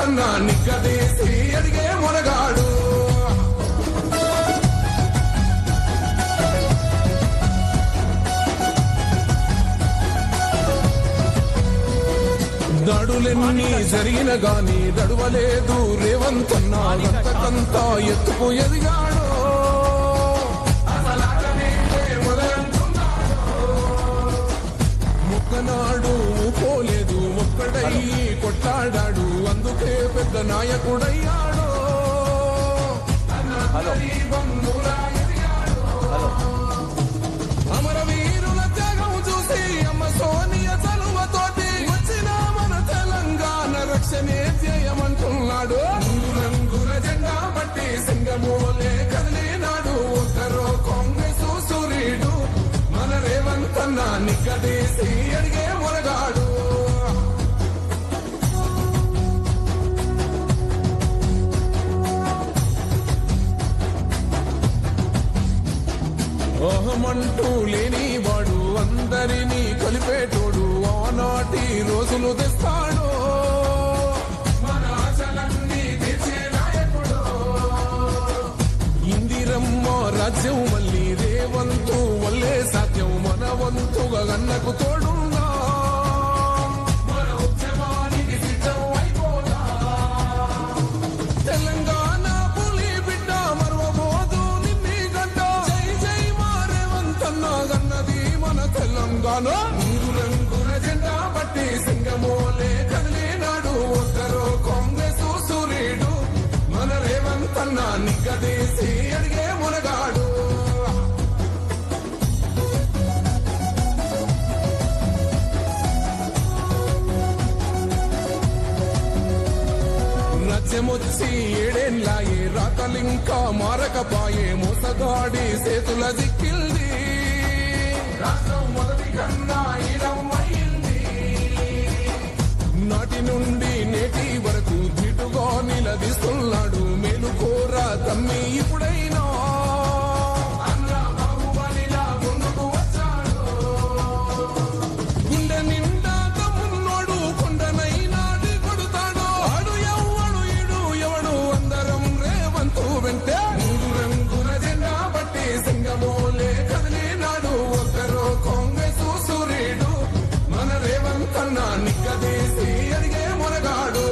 రేవంతన్నా నిగ్గదీసి అడిగే మొనగాడు. దాడులెన్ని జరిగిన గాని దడువలేదు రేవంతన్నా అంతకంతా ఎత్తుకు ఎదిగాడు. మొక్కనాడు పోలేదు ఒక్కడయ్యి కొట్లాడాడు అందుకే పెద్ద నాయకుడయ్యాడు. అమరవీరుల త్యాగం చూసి అమ్మ సోనియ చలువతోటి వచ్చిన మన తెలంగాణ రక్షణే ధ్యేయమంటున్నాడు. రంగుల జెండా బట్టి సింగమూలే కదిలినాడు. ఒక్కరో కాంగ్రెస్ సూర్యుడు మన రేవంతన్నా నిగ్గదీసి అడిగే మొనగాడు. అహమంటూ లేని వాడు అందరినీ కలిపేటోడు ఆనాటి రోజులు తెస్తాడు. మన ఆశలన్నీ తీర్చే నాయకుడు. ఇందిరమ్మ రాజ్యం మళ్ళీ రేవంతు వల్లే సాధ్యం. మన వంతుగా గన్నకు తోడున్నా మన ఉద్యమానికి సిద్ధం అయిపోదా. తెలంగాణ పులి బిడ్డ మరవబోదు నిన్ని గడ్డ. జై జై మా రేవంతన్నా గన్నది మన తెలంగాణ. మూడు రంగుల జెండా బట్టి సింగమోలే కదిలినాడు. ఒక్కరో కాంగ్రెస్ సూర్యుడు మన రేవంతన్నా నిగ్గదీసి అడిగే మొనగాడు. రాజ్యమొచ్చి ఏడేళ్ళాయే రాతలింకా మారకపాయే. మోసగాడి చేతుల దిక్కిల్ది రాష్ట్రం మొదటి కన్నా ఈడమైంది. నాటి నుండి నేటి వరకు ధీటుగా నిలదీస్తున్నాడు. మేలుకోరా తమ్మి ఇప్పుడైనా అన్న బాహుబలిలా ముందుకు వచ్చాడు. గుండె నిండా తమ్మున్నోడు కొండనైనా కొడుతాడు. ఆడు ఎవడు ఈడు ఎవడు అందరం రేవంతు వెంటే. మూడు రంగుల జెండా బట్టి సింగమోలే కదిలినాడు. ఒక్కరో కాంగ్రెస్ సూర్యుడు మన రేవంతన్నా నిగ్గదీసి అడిగే మొనగాడు.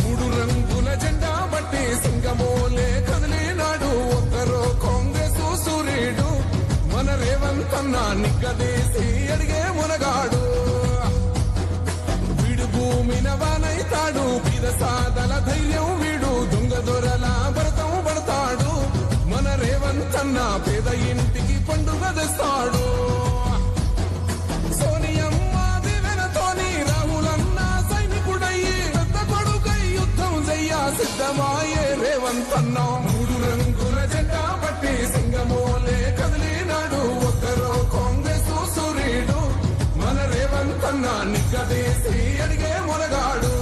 మూడు రంగుల జెండా బట్టి సింగమోలే కదిలినాడు. ఒక్కరో కాంగ్రెస్ సూర్యుడు మన రేవంతన్నా నిగ్గదీసి అడిగే మొనగాడు. వీడు భూమిన వానైతాడు. పిద సాదల ధైర్యం వీడు. దొంగ దొరల భరతం పడతాడు. మన రేవంతన్నా పేద ఇంటికి పండుగ తెస్తాడు. సోనియమ్మ దివెనతోని రాహులన్న సైనికుడయ్యి పెద్ద కొడుకై యుద్ధం చెయ్య సిద్ధమాయే రేవంతన్నా. మూడు రంగుల జెండా బట్టి సింగమోలే కదిలినాడు. ఒక్కరో కాంగ్రెస్ సూర్యుడు మన రేవంతన్నా నిగ్గదీసి అడిగే మొనగాడు.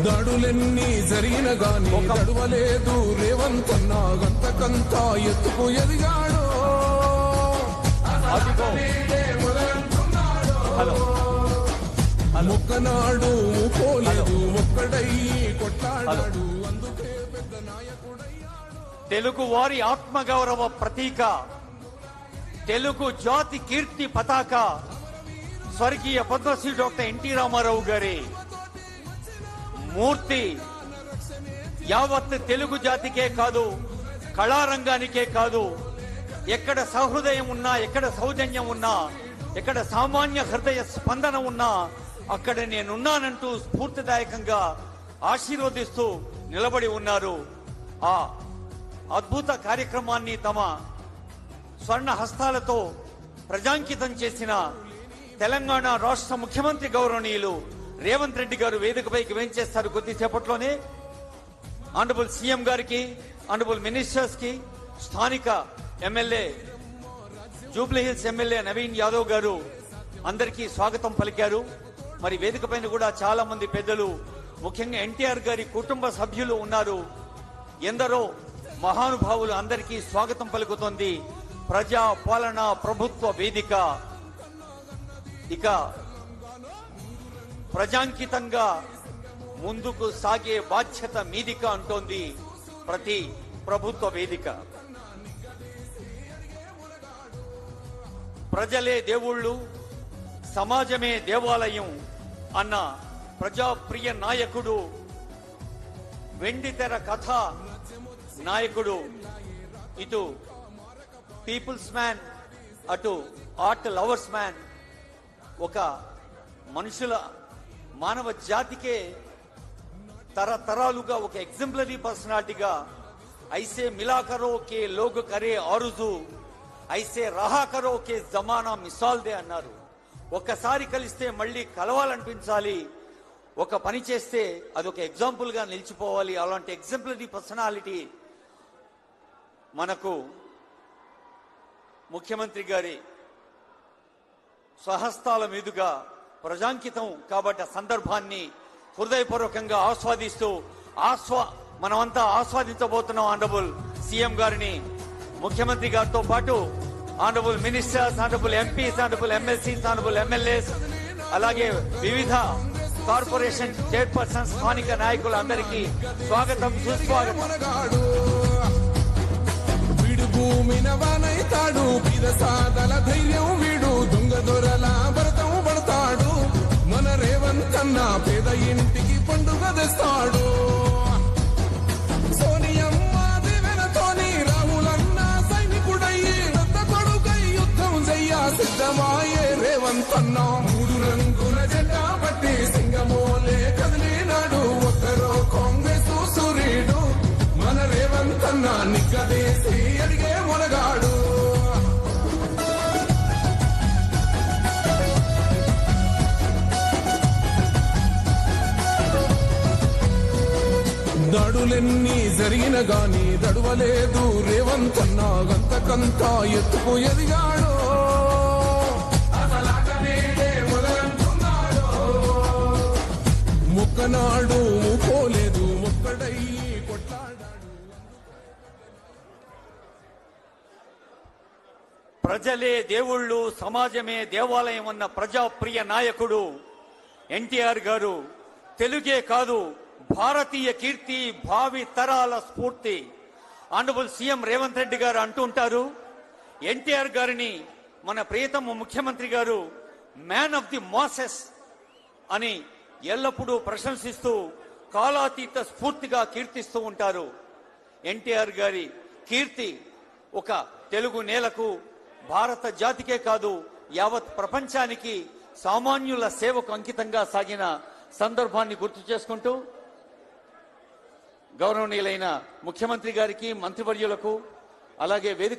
దాడులెన్ని జరిగిన గాని దడువలేదు రేవంతన్నా అంతకంతా ఎత్తుకు ఎదిగాడు. మొక్కనాడు పోలేదు ఒక్కడయ్యి కొట్లాడాడు అందుకే పెద్ద నాయకుడయ్యాడు. తెలుగు వారి ఆత్మగౌరవ ప్రతీక, తెలుగు జాతి కీర్తి పతాక స్వర్గీయ పద్మశ్రీ డాక్టర్ ఎన్టీ రామారావు గారి మూర్తి యావత్ తెలుగు జాతికే కాదు, కళారంగానికే కాదు, ఎక్కడ సహృదయం ఉన్నా, ఎక్కడ సౌజన్యం ఉన్నా, ఎక్కడ సామాన్య హృదయ స్పందన ఉన్నా అక్కడ నేనున్నానంటూ స్ఫూర్తిదాయకంగా ఆశీర్వదిస్తూ నిలబడి ఉన్నారు. ఆ అద్భుత కార్యక్రమాన్ని తమ స్వర్ణ హస్తాలతో ప్రజాంకితం చేసిన తెలంగాణ రాష్ట్ర ముఖ్యమంత్రి గౌరవనీయులు రేవంత్ రెడ్డి గారు వేదికపైకి వేంచేస్తారు కొద్దిసేపట్లోనే. ఆనరబుల్ సీఎం గారికి, ఆనరబుల్ మినిస్టర్స్ కి, స్థానిక MLA Jubilee hills MLA Naveen Yadav గారు అందరికీ స్వాగతం పలికారు. మరి వేదిక పైన కూడా చాలా మంది పెద్దలు, ముఖ్యంగా ఎన్టీఆర్ గారి కుటుంబ సభ్యులు ఉన్నారు. ఎందరో మహానుభావులు అందరికీ స్వాగతం పలుకుతోంది ప్రజా పాలన ప్రభుత్వ వేదిక. ఇక ప్రజాంకితంగా ముందుకు సాగే బాధ్యత మీదిక అంటోంది ప్రతి ప్రభుత్వ వేదిక. ప్రజలే దేవుళ్ళు, సమాజమే దేవాలయం అన్న ప్రజాప్రియ నాయకుడు, వెండితెర కథ నాయకుడు, ఇటు పీపుల్స్ మ్యాన్, అటు ఆర్ట్ లవర్స్ మ్యాన్, ఒక మనుషుల మానవ జాతికే తరతరాలుగా ఒక ఎగ్జాంపులరీ పర్సనాలిటీగా ఐసే మిలా కరో కే లోగ్ కరే ఆరుజు, ఐసే రహా కరో కే జమానా మిసాల్ దే అన్నారు. ఒక్కసారి కలిస్తే మళ్ళీ కలవాలనిపించాలి, ఒక పని చేస్తే అదొక ఎగ్జాంపుల్ గా నిలిచిపోవాలి. అలాంటి ఎగ్జాంపులరీ పర్సనాలిటీ మనకు ముఖ్యమంత్రి గారి స్వహస్తాల మీదుగా ప్రజాంకితం కాబట్టి ఆ సందర్భాన్ని హృదయపూర్వకంగా ఆస్వాదిస్తూ మనమంతా ఆస్వాదించబోతున్నాం. ఆనరబుల్ సీఎం గారిని, ముఖ్యమంత్రి గారితో పాటు honourable ministers, honourable MPs, honourable MLCs, honourable MLAs, అలాగే వివిధ కార్పొరేషన్ చైర్పర్సన్స్, స్థానిక నాయకులు అందరికీ స్వాగతం, సుస్వాగతం. భూమిన వానైతాడు, పిరసాదల ధైర్యం వీడు, దొంగ దొరల భరతం పడతాడు. మన రేవంతన్న పేద ఇంటికి పండుగ తెస్తాడు. సోనియమ్మ దివెనతోని రాహులన్న సైనికుడయ్యి పెద్ద కొడుకై యుద్ధం చెయ్య సిద్ధమాయే రేవంతన్న. మూడు రంగుల జెండా పట్టి సింగమోలే కదిలినాడు, ఒక్కరో కాంగ్రెస్ సూర్యుడు. మన రేవంతన్న నిగ్గదేసి అడిగే మొనగాడు. దాడులెన్ని జరిగిన గాని దడువలేదు రేవంతన్న, గంతకంతా ఎత్తుకు ఎదిగాడు. ముక్కనాడు పోలేదు, ముక్కడై కొట్లాడాడు. ప్రజలే దేవుళ్ళు, సమాజమే దేవాలయం అన్న ప్రజాప్రియ నాయకుడు ఎన్టీఆర్ గారు తెలుగే కాదు భారతీయ కీర్తి, భావి తరాల స్ఫూర్తి. ఆనరబుల్ సీఎం రేవంత్ రెడ్డి గారు అంటుంటారు, ఎన్టీఆర్ గారిని మన ప్రియతమ ముఖ్యమంత్రి గారు మ్యాన్ ఆఫ్ ది మాసెస్ అని ఎల్లప్పుడూ ప్రశంసిస్తూ కాలాతీత స్ఫూర్తిగా కీర్తిస్తూ ఉంటారు. ఎన్టీఆర్ గారి కీర్తి ఒక తెలుగు నేలకు, భారత జాతికే కాదు యావత్ ప్రపంచానికి సామాన్యుల సేవకు అంకితంగా సాగిన సందర్భాన్ని గుర్తు చేసుకుంటూ గౌరవనీయులైన ముఖ్యమంత్రి గారికి, మంత్రివర్యులకు, అలాగే వేదిక